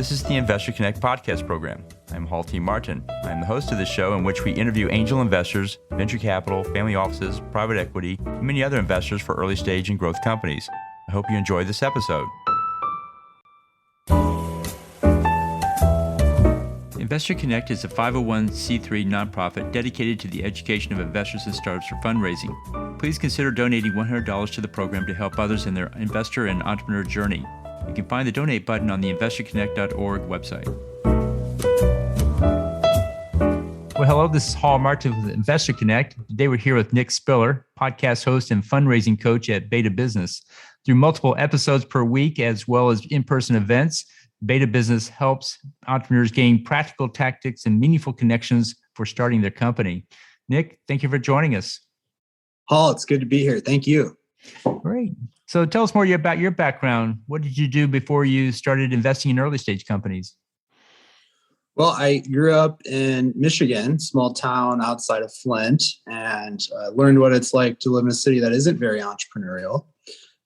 This is the Investor Connect podcast program. I'm Hall T. Martin. I'm the host of the show in which we interview angel investors, venture capital, family offices, private equity, and many other investors for early stage and growth companies. I hope you enjoy this episode. Investor Connect is a 501c3 nonprofit dedicated to the education of investors and startups for fundraising. Please consider donating $100 to the program to help others in their investor and entrepreneur journey. You can find the donate button on the investorconnect.org website. Well, hello, this is Hall Martin with Investor Connect. Today we're here with Nick Spiller, podcast host and fundraising coach at Beta Business. Through multiple episodes per week, as well as in-person events, Beta Business helps entrepreneurs gain practical tactics and meaningful connections for starting their company. Nick, thank you for joining us. Hall, it's good to be here. Thank you. Great. So tell us more about your background. What did you do before you started investing in early stage companies? Well, I grew up in Michigan, small town outside of Flint, and learned what it's like to live in a city that isn't very entrepreneurial.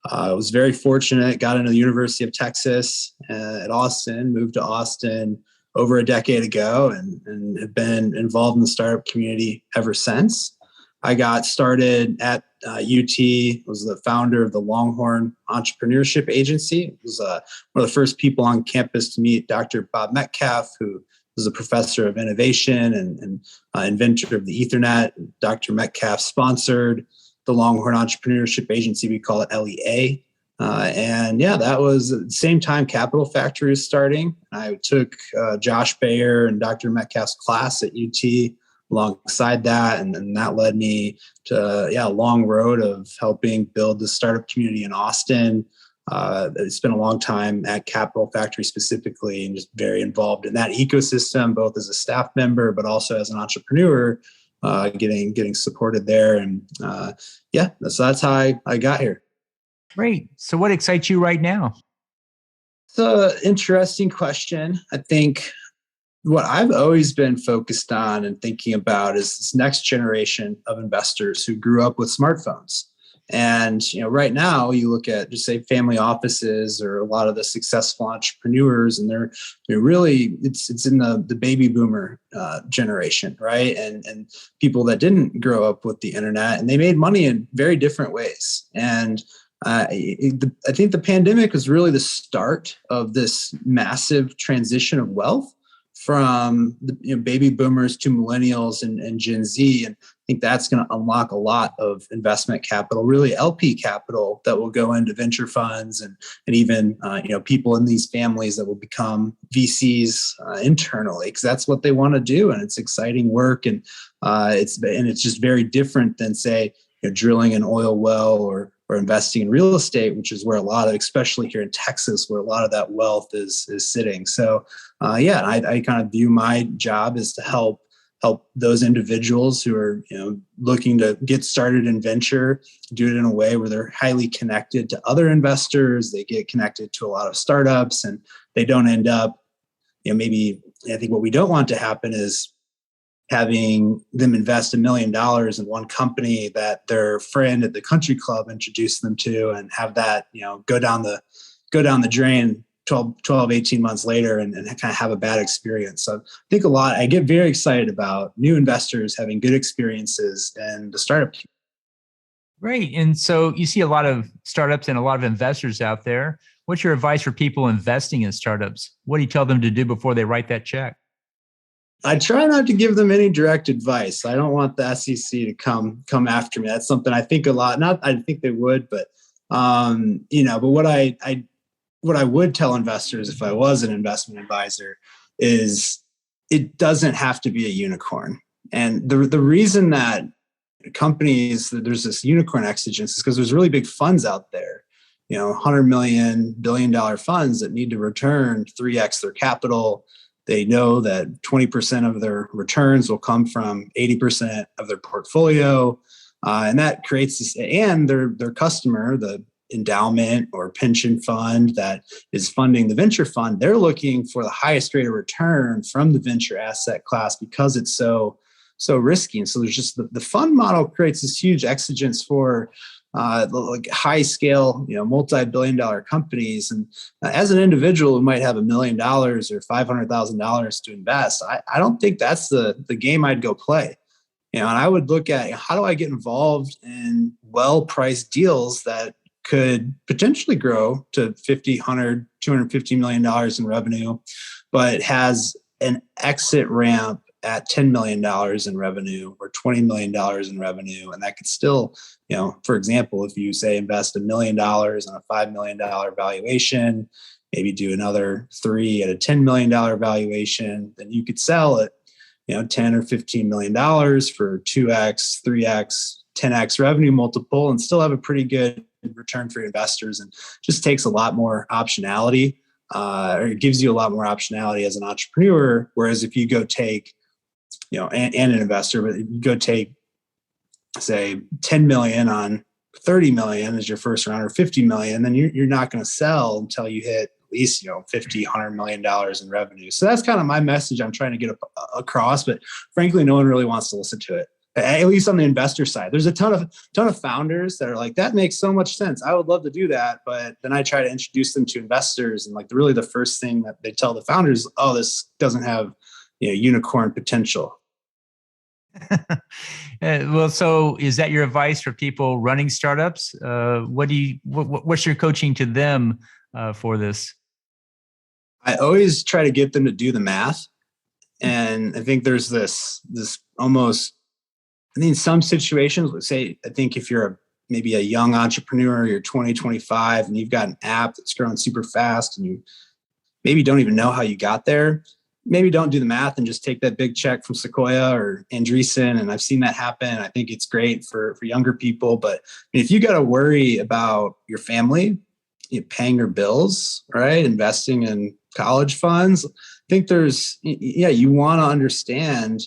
I was very fortunate, got into the University of Texas at Austin, moved to Austin over a decade ago, and have been involved in the startup community ever since. I got started at UT, was the founder of the Longhorn Entrepreneurship Agency. Was one of the first people on campus to meet Dr. Bob Metcalf, who was a professor of innovation and inventor of the Ethernet. Dr. Metcalf sponsored the Longhorn Entrepreneurship Agency. We call it LEA. That was at the same time Capital Factory was starting. I took Josh Bayer and Dr. Metcalf's class at UT alongside that. And that led me to a long road of helping build the startup community in Austin. I spent a long time at Capital Factory specifically and just very involved in that ecosystem, both as a staff member, but also as an entrepreneur. Getting supported there. And that's how I got here. Great. So what excites you right now? It's an interesting question. I think what I've always been focused on and thinking about is this next generation of investors who grew up with smartphones. And right now you look at just say family offices or a lot of the successful entrepreneurs, and they're really it's in the baby boomer generation, right? And people that didn't grow up with the internet, and they made money in very different ways. And I think the pandemic was really the start of this massive transition of wealth from the baby boomers to millennials and Gen Z. And I think that's going to unlock a lot of investment capital, really LP capital that will go into venture funds and even people in these families that will become VCs internally, because that's what they want to do, and it's exciting work, and it's just very different than say drilling an oil well or investing in real estate, which is where a lot of, especially here in Texas, where a lot of that wealth is sitting. So I kind of view my job is to help those individuals who are looking to get started in venture, do it in a way where they're highly connected to other investors. They get connected to a lot of startups, and they don't end up, maybe I think what we don't want to happen is having them invest $1 million in one company that their friend at the country club introduced them to, and have that go down the drain 12, 18 months later and kind of have a bad experience. So I think I get very excited about new investors having good experiences in the startup community. Great. And so you see a lot of startups and a lot of investors out there. What's your advice for people investing in startups? What do you tell them to do before they write that check? I try not to give them any direct advice. I don't want the SEC to come after me. That's something I think a lot. Not I think they would, but but what I would tell investors if I was an investment advisor is it doesn't have to be a unicorn. And the reason that there's this unicorn exigence is because there's really big funds out there, $100 million, $1 billion funds that need to return 3x their capital. They know that 20% of their returns will come from 80% of their portfolio. And that creates this, and their customer, the endowment or pension fund that is funding the venture fund, they're looking for the highest rate of return from the venture asset class because it's so risky. And so there's just the fund model creates this huge exigence for like high scale, multi-billion-dollar companies. And as an individual who might have $1 million or $500,000 to invest, I don't think that's the game I'd go play. And I would look at how do I get involved in well-priced deals that could potentially grow to $50, $100, $250 million in revenue, but has an exit ramp at $10 million in revenue or $20 million in revenue. And that could still, for example, if you say invest $1 million on a $5 million valuation, maybe do another 3 at a $10 million valuation, then you could sell it, $10 or $15 million for 2x, 3x, 10x revenue multiple and still have a pretty good return for your investors, and just takes a lot more optionality, or it gives you a lot more optionality as an entrepreneur. Whereas if you go take, and an investor, but you go take, say, 10 million on 30 million as your first round or 50 million, then you're not going to sell until you hit at least, $50, $100 million in revenue. So that's kind of my message I'm trying to get across, but frankly, no one really wants to listen to it. At least on the investor side, there's a ton of founders that are like, that makes so much sense. I would love to do that. But then I try to introduce them to investors. And really the first thing that they tell the founders, oh, this doesn't have, unicorn potential. Well, so is that your advice for people running startups? What's your coaching to them for this? I always try to get them to do the math. And I think there's this almost, I think in some situations, let's say, I think if you're maybe a young entrepreneur, you're 20, 25, and you've got an app that's growing super fast and you maybe don't even know how you got there, maybe don't do the math and just take that big check from Sequoia or Andreessen. And I've seen that happen. I think it's great for younger people. But if you got to worry about your family, paying your bills, right, investing in college funds, I think you want to understand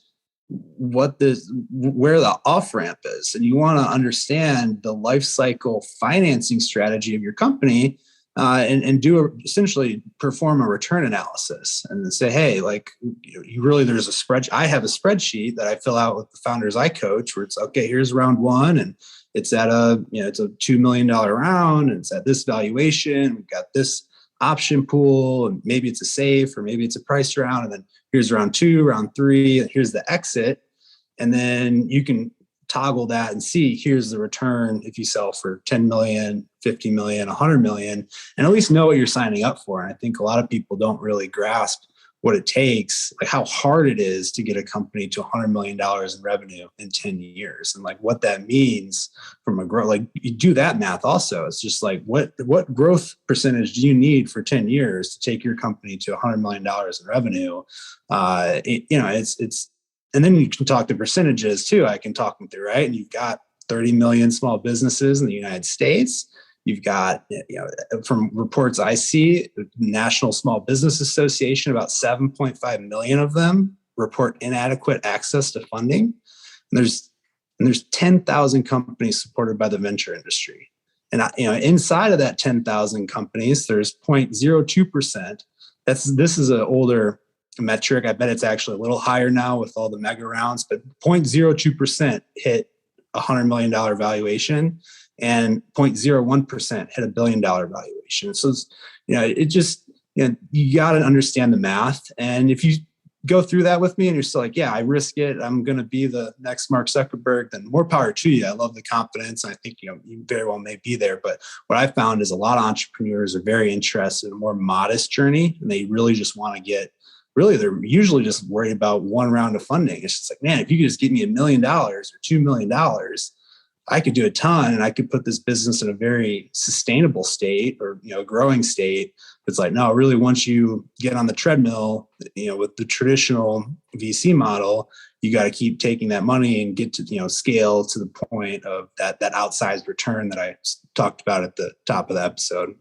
where the off ramp is, and you want to understand the life cycle financing strategy of your company, and essentially perform a return analysis and say, hey, there's a spreadsheet. I have a spreadsheet that I fill out with the founders I coach, where it's okay. Here's round one, and it's at it's a $2 million round, and it's at this valuation. We've got this option pool, and maybe it's a safe, or maybe it's a price round, and then here's round 2, round 3, and here's the exit. And then you can toggle that and see, here's the return if you sell for 10 million, 50 million, 100 million, and at least know what you're signing up for. And I think a lot of people don't really grasp what it takes, how hard it is to get a company to $100 million in revenue in 10 years. And what that means from a growth, you do that math also. It's just what growth percentage do you need for 10 years to take your company to $100 million in revenue? And then you can talk the percentages too. I can talk them through, right? And you've got 30 million small businesses in the United States. You've got, from reports I see, the National Small Business Association, about 7.5 million of them report inadequate access to funding. And there's 10,000 companies supported by the venture industry. And inside of that 10,000 companies, there's 0.02%. This is an older metric. I bet it's actually a little higher now with all the mega rounds, but 0.02% hit a $100 million valuation, and 0.01% hit $1 billion valuation. So you got to understand the math. And if you go through that with me and you're still like, yeah, I risk it, I'm going to be the next Mark Zuckerberg, then more power to you. I love the confidence. I think, you very well may be there. But what I found is a lot of entrepreneurs are very interested in a more modest journey, and they really just want to they're usually just worried about one round of funding. It's just like, man, if you could just give me $1 million or $2 million, I could do a ton, and I could put this business in a very sustainable state, or growing state. It's like, no, really, once you get on the treadmill, with the traditional VC model, you got to keep taking that money and get to scale to the point of that outsized return that I talked about at the top of the episode.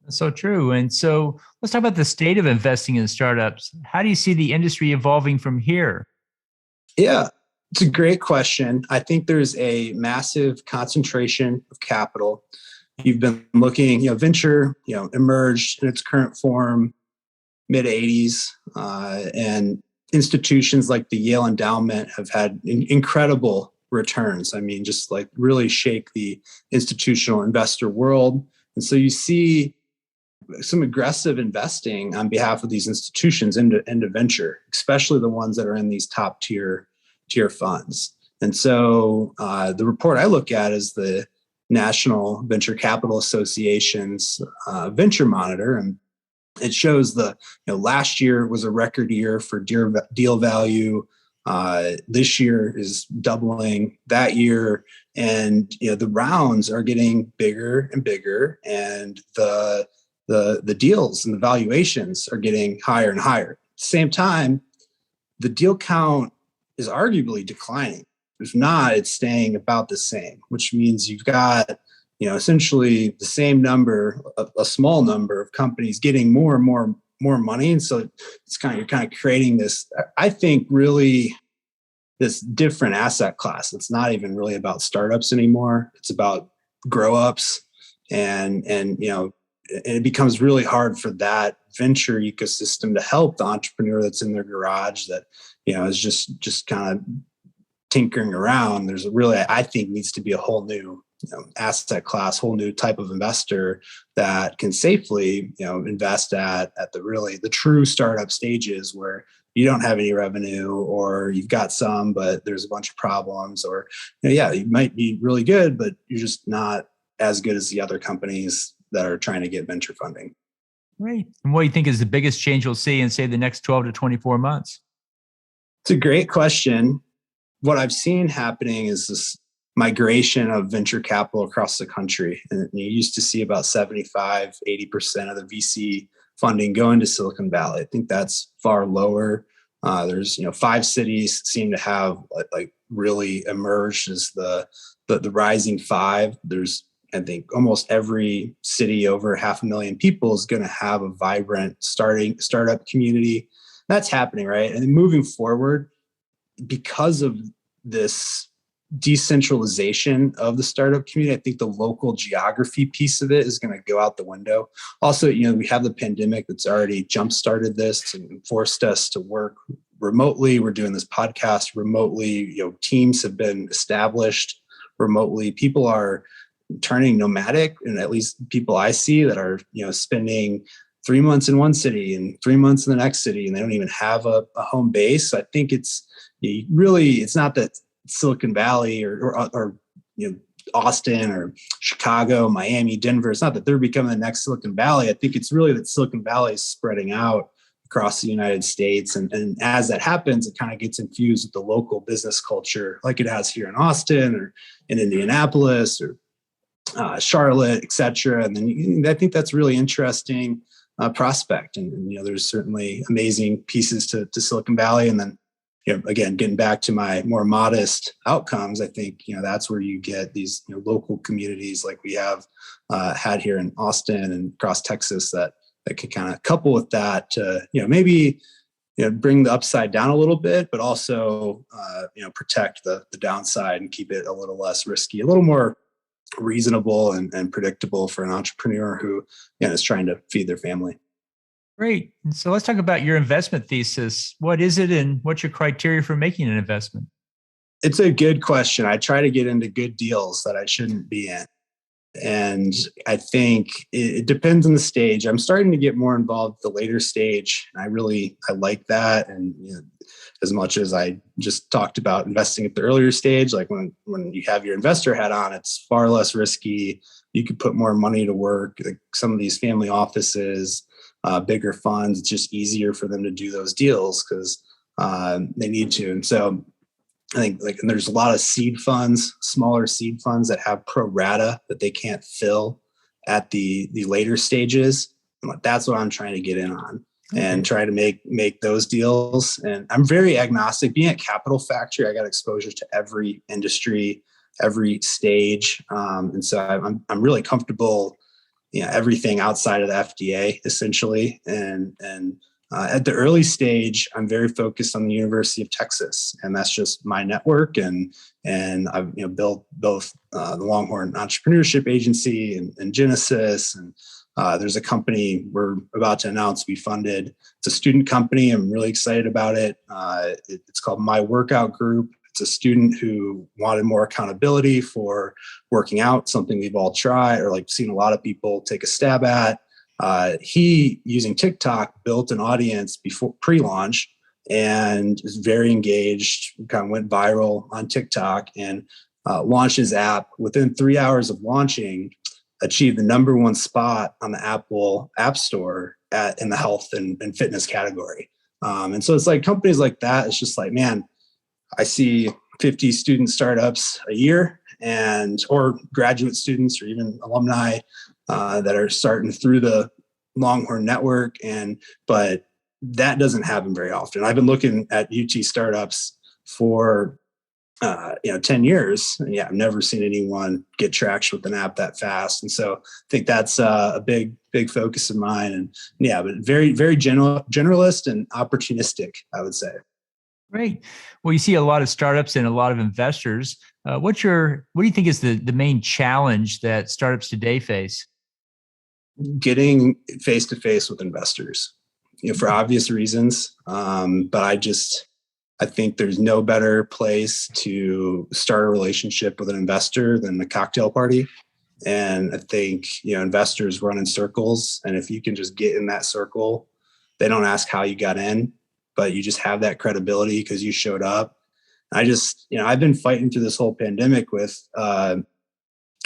So true. And so let's talk about the state of investing in startups. How do you see the industry evolving from here? Yeah, it's a great question. I think there's a massive concentration of capital. You've been looking, venture, emerged in its current form, mid 80s, and institutions like the Yale Endowment have had incredible returns. I mean, just like really shake the institutional investor world. And so you see some aggressive investing on behalf of these institutions into venture, especially the ones that are in these top tier funds. And so the report I look at is the National Venture Capital Association's Venture Monitor, and it shows last year was a record year for deal value. This year is doubling that year, and the rounds are getting bigger and bigger, and the deals and the valuations are getting higher and higher. At the same time, the deal count is arguably declining. If not, it's staying about the same, which means you've got essentially the same number, a small number of companies getting more and more money. And so you're kind of creating this, I think, really this different asset class. It's not even really about startups anymore. It's about grow-ups, and it becomes really hard for that venture ecosystem to help the entrepreneur that's in their garage that is just kind of tinkering around. There's I think needs to be a whole new asset class, whole new type of investor that can safely invest at the true startup stages where you don't have any revenue, or you've got some but there's a bunch of problems, or you might be really good but you're just not as good as the other companies that are trying to get venture funding. Right. And what do you think is the biggest change you'll see in, say, the next 12 to 24 months? It's a great question. What I've seen happening is this migration of venture capital across the country. And you used to see about 75, 80% of the VC funding going to Silicon Valley. I think that's far lower. There's 5 cities seem to have like really emerged as the rising 5. There's, I think, almost every city over 500,000 people is going to have a vibrant startup community. That's happening, right? And then moving forward, because of this decentralization of the startup community, I think the local geography piece of it is going to go out the window. Also, we have the pandemic that's already jump-started this and forced us to work remotely. We're doing this podcast remotely. Teams have been established remotely. People are turning nomadic, and at least people I see that are spending 3 months in one city and 3 months in the next city, and they don't even have a home base. So I think it's not that Silicon Valley or Austin or Chicago, Miami, Denver, it's not that they're becoming the next Silicon Valley. I think it's really that Silicon Valley is spreading out across the United States. And as that happens, it kind of gets infused with the local business culture like it has here in Austin or in Indianapolis or Charlotte, et cetera. And then I think that's really interesting prospect. And there's certainly amazing pieces to Silicon Valley. And then, again, getting back to my more modest outcomes, I think, that's where you get these local communities like we have had here in Austin and across Texas that could kind of couple with that to, maybe, bring the upside down a little bit, but also, protect the downside and keep it a little less risky, a little more reasonable and predictable for an entrepreneur who is trying to feed their family. Great. So let's talk about your investment thesis. What is it, and what's your criteria for making an investment? It's a good question. I try to get into good deals that I shouldn't be in. And I think it depends on the stage. I'm starting to get more involved at the later stage. I like that. And as much as I just talked about investing at the earlier stage, like when you have your investor hat on, it's far less risky. You could put more money to work. Like some of these family offices, bigger funds, it's just easier for them to do those deals because they need to. And so I think and there's a lot of seed funds, smaller seed funds that have pro rata that they can't fill at the later stages. That's what I'm trying to get in on and try to make those deals. And I'm very agnostic. Being at Capital Factory, I got exposure to every industry, every stage. And so I'm really comfortable, everything outside of the FDA essentially. And at the early stage, I'm very focused on the University of Texas, and that's just my network. And I've built both the Longhorn Entrepreneurship Agency and Genesis. And there's a company we're about to announce we funded. It's a student company. I'm really excited about it. It's called My Workout Group. It's a student who wanted more accountability for working out, something we've all tried or like seen a lot of people take a stab at. He, using TikTok, built an audience before pre-launch and is very engaged, kind of went viral on TikTok and launched his app. Within 3 hours of launching, achieved the #1 spot on the Apple App Store in the health and fitness category. And so it's like companies like that, it's just like, man, I see 50 student startups a year or graduate students or even alumni that are starting through the Longhorn network. But that doesn't happen very often. I've been looking at UT startups for 10 years. And yeah, I've never seen anyone get traction with an app that fast. And so I think that's a big focus of mine. And yeah, but very, very generalist and opportunistic, I would say. Great. Well, you see a lot of startups and a lot of investors. What do you think is the main challenge that startups today face? Getting face to face with investors, for obvious reasons. But I think there's no better place to start a relationship with an investor than the cocktail party. And I think, investors run in circles. And if you can just get in that circle, they don't ask how you got in, but you just have that credibility because you showed up. I've been fighting through this whole pandemic with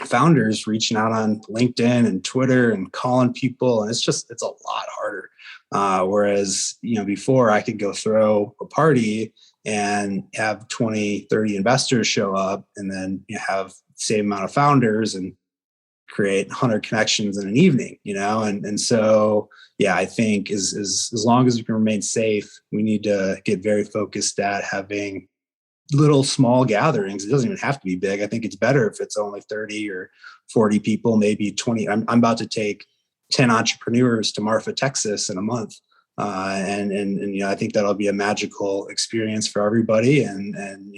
founders reaching out on LinkedIn and Twitter and calling people. And it's a lot harder. Whereas, before I could go throw a party and have 20, 30 investors show up and then have the same amount of founders and create 100 connections in an evening, and so, yeah, I think as long as we can remain safe, we need to get very focused at having little small gatherings. It doesn't even have to be big. I think it's better if it's only 30 or 40 people, maybe 20. I'm about to take 10 entrepreneurs to Marfa, Texas in a month. And I think that'll be a magical experience for everybody and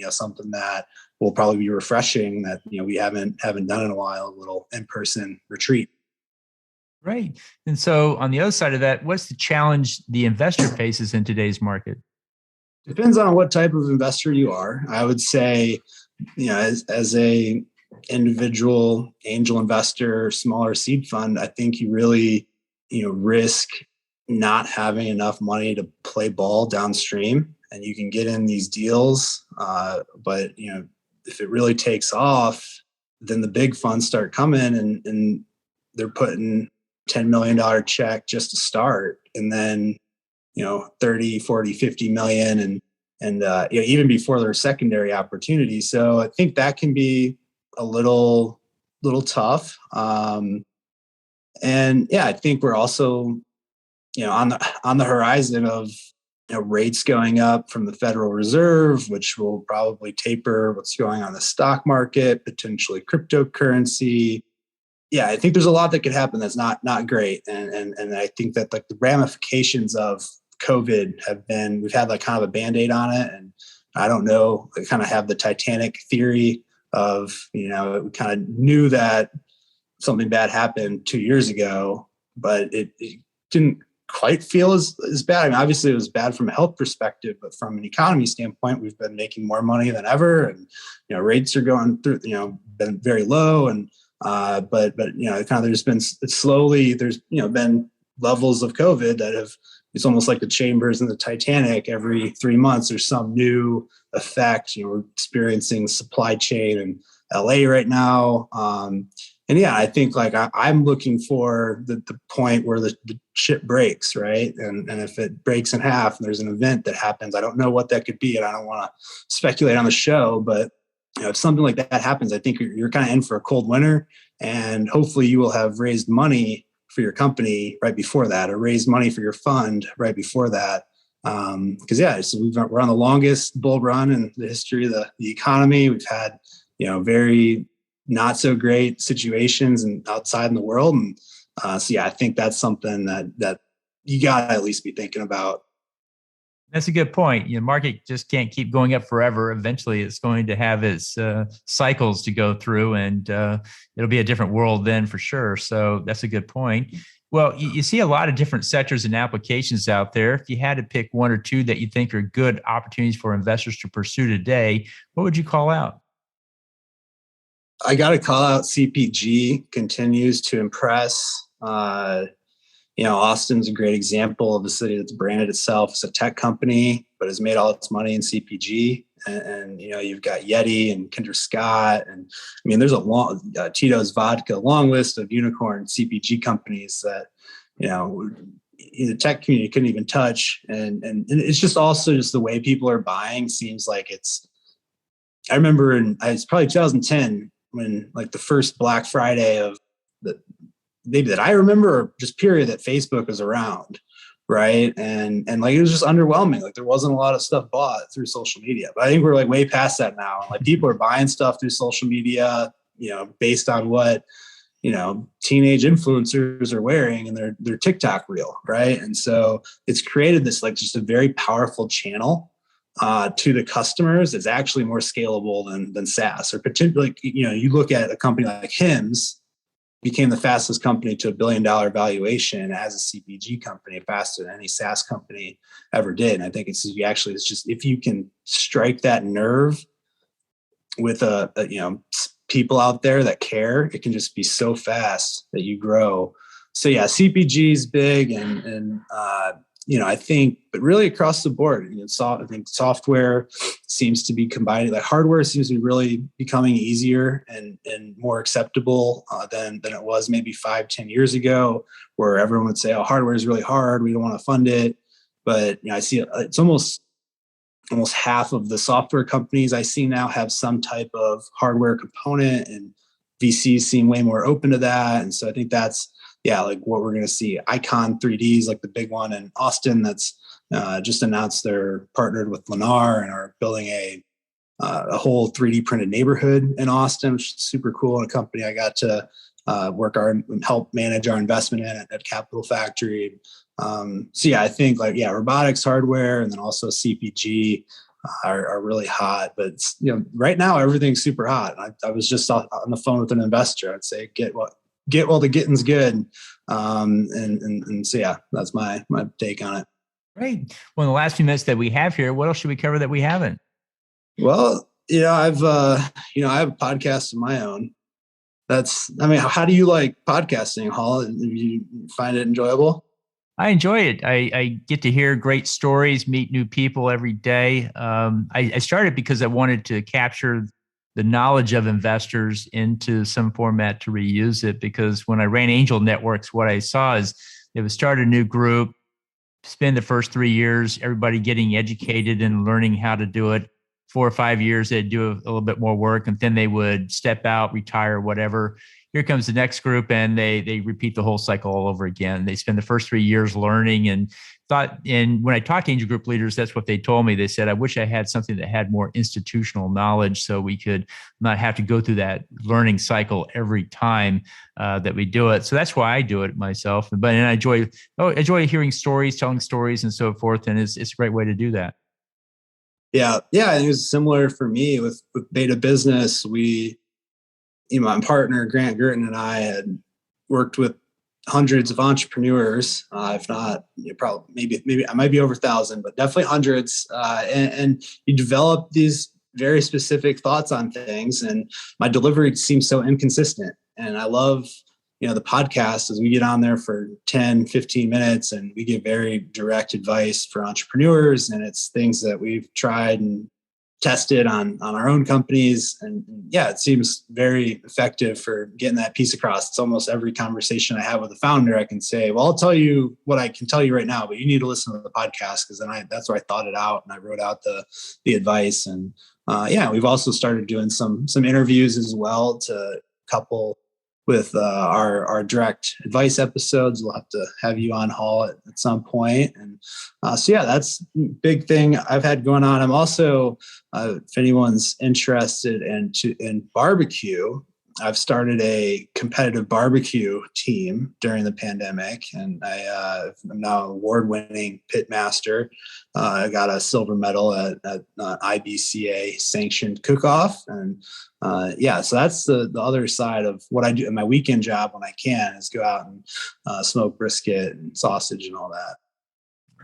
something that will probably be refreshing that, we haven't done in a while, a little in-person retreat. Right. And so on the other side of that, what's the challenge the investor faces in today's market? Depends on what type of investor you are. I would say, as a individual angel investor, smaller seed fund, I think you really, risk not having enough money to play ball downstream, and you can get in these deals. But if it really takes off, then the big funds start coming and they're putting $10 million check just to start. And then 30, 40, 50 million and even before there are secondary opportunities. So I think that can be a little tough. And yeah, I think we're also, on the horizon of rates going up from the Federal Reserve, which will probably taper what's going on in the stock market, potentially cryptocurrency. Yeah, I think there's a lot that could happen that's not great. And I think that like the ramifications of COVID we've had like kind of a Band-Aid on it. And I don't know, I kind of have the Titanic theory of, we kind of knew that something bad happened 2 years ago, but it didn't quite feel as bad. I mean, obviously it was bad from a health perspective, but from an economy standpoint, we've been making more money than ever. And, rates are going through, been very low. And, but kind of there's been slowly, there's, been levels of COVID that it's almost like the chambers in the Titanic. Every 3 months, there's some new effect. We're experiencing supply chain in LA right now. And yeah, I think like I'm looking for the point where the ship breaks, right? And if it breaks in half and there's an event that happens, I don't know what that could be. And I don't want to speculate on the show, but if something like that happens, I think you're kind of in for a cold winter, and hopefully you will have raised money for your company right before that, or raised money for your fund right before that. Because we're on the longest bull run in the history of the economy. We've had very not so great situations and outside in the world, and I think that's something that you got to at least be thinking about. That's a good point. Market just can't keep going up forever. Eventually, it's going to have its cycles to go through, and it'll be a different world then for sure. So that's a good point. Well, you see a lot of different sectors and applications out there. If you had to pick one or two that you think are good opportunities for investors to pursue today, what would you call out? I got to call out CPG, continues to impress. Austin's a great example of a city that's branded itself as a tech company, but has made all its money in CPG. And you've got Yeti and Kinder Scott. And I mean, there's a long Tito's Vodka, long list of unicorn CPG companies that, the tech community couldn't even touch. And it's just also just the way people are buying seems like I remember it's probably 2010 when like the first Black Friday of maybe that I remember, or just period, that Facebook was around, right? And like it was just underwhelming. Like there wasn't a lot of stuff bought through social media. But I think we're like way past that now. Like people are buying stuff through social media, based on what teenage influencers are wearing and their TikTok reel, right? And so it's created this like just a very powerful channel to the customers. Is actually more scalable than SaaS, or particularly you look at a company like Hims. Became the fastest company to $1 billion valuation as a CPG company, faster than any SaaS company ever did. And I think it's just if you can strike that nerve with people out there that care, it can just be so fast that you grow. So yeah, CPG is big, and I think, but really across the board, I think software seems to be combining, like hardware seems to be really becoming easier and more acceptable than it was maybe 5-10 years ago, where everyone would say, oh, hardware is really hard, we don't want to fund it. But I see it's almost half of the software companies I see now have some type of hardware component, and VCs seem way more open to that. And so I think that's, like what we're going to see. Icon 3Ds, like the big one in Austin, that's just announced they're partnered with Lennar and are building a whole 3D printed neighborhood in Austin, which is super cool. And a company I got to help manage our investment in at Capital Factory. I think robotics, hardware, and then also CPG are really hot. But right now everything's super hot. I was just on the phone with an investor. I'd say get while the getting's good. That's my take on it. Great. Well, in the last few minutes that we have here, what else should we cover that we haven't? Well, I have a podcast of my own. How do you like podcasting, Hall? Do you find it enjoyable? I enjoy it. I get to hear great stories, meet new people every day. I started because I wanted to capture the knowledge of investors into some format to reuse it. Because when I ran Angel Networks, what I saw is they would start a new group, spend the first 3 years, everybody getting educated and learning how to do it. 4 or 5 years, they'd do a little bit more work, and then they would step out, retire, whatever. Here comes the next group, and they repeat the whole cycle all over again. They spend the first 3 years learning and when I talked to Angel Group leaders, that's what they told me. They said, I wish I had something that had more institutional knowledge so we could not have to go through that learning cycle every time that we do it. So that's why I do it myself. And I enjoy hearing stories, telling stories, and so forth. And it's a great way to do that. Yeah. It was similar for me with Beta Business. My partner, Grant Girton, and I had worked with hundreds of entrepreneurs, if not, probably maybe I might be over 1,000, but definitely hundreds. And you develop these very specific thoughts on things, and my delivery seems so inconsistent. And I love, the podcast as we get on there for 10, 15 minutes and we give very direct advice for entrepreneurs. And it's things that we've tried and tested on our own companies. And it seems very effective for getting that piece across. It's almost every conversation I have with a founder, I can say, well, I'll tell you what I can tell you right now, but you need to listen to the podcast, because then that's where I thought it out and I wrote out the advice. And we've also started doing some interviews as well to couple with our direct advice episodes. We'll have to have you on, Hall, at some point. And that's a big thing I've had going on. I'm also, if anyone's interested in barbecue, I've started a competitive barbecue team during the pandemic, and I'm now an award-winning pit master. I got a silver medal at IBCA sanctioned cook-off, and so that's the other side of what I do in my weekend job when I can, is go out and smoke brisket and sausage and all that.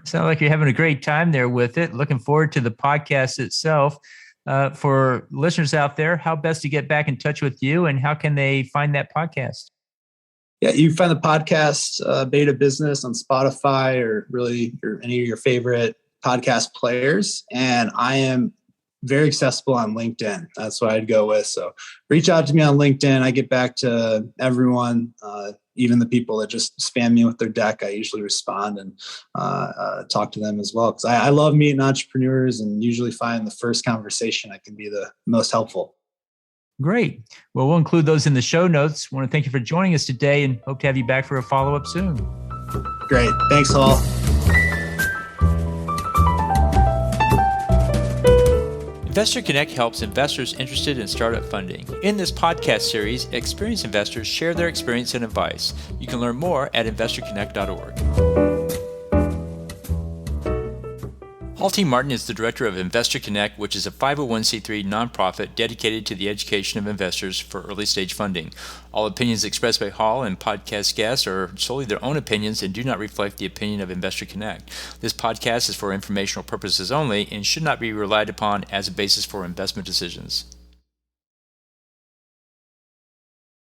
Sound like you're having a great time there with it. Looking forward to the podcast itself. For listeners out there, how best to get back in touch with you, and how can they find that podcast? Yeah, you can find the podcast Beta Business on Spotify or really any of your favorite podcast players. And I am very accessible on LinkedIn. That's what I'd go with. So reach out to me on LinkedIn. I get back to everyone, even the people that just spam me with their deck. I usually respond and talk to them as well, because I love meeting entrepreneurs and usually find the first conversation I can be the most helpful. Great. Well, we'll include those in the show notes. I want to thank you for joining us today and hope to have you back for a follow-up soon. Great. Thanks, Hall. Investor Connect helps investors interested in startup funding. In this podcast series, experienced investors share their experience and advice. You can learn more at investorconnect.org. Hall T. Martin is the director of Investor Connect, which is a 501c3 nonprofit dedicated to the education of investors for early-stage funding. All opinions expressed by Hall and podcast guests are solely their own opinions and do not reflect the opinion of Investor Connect. This podcast is for informational purposes only and should not be relied upon as a basis for investment decisions.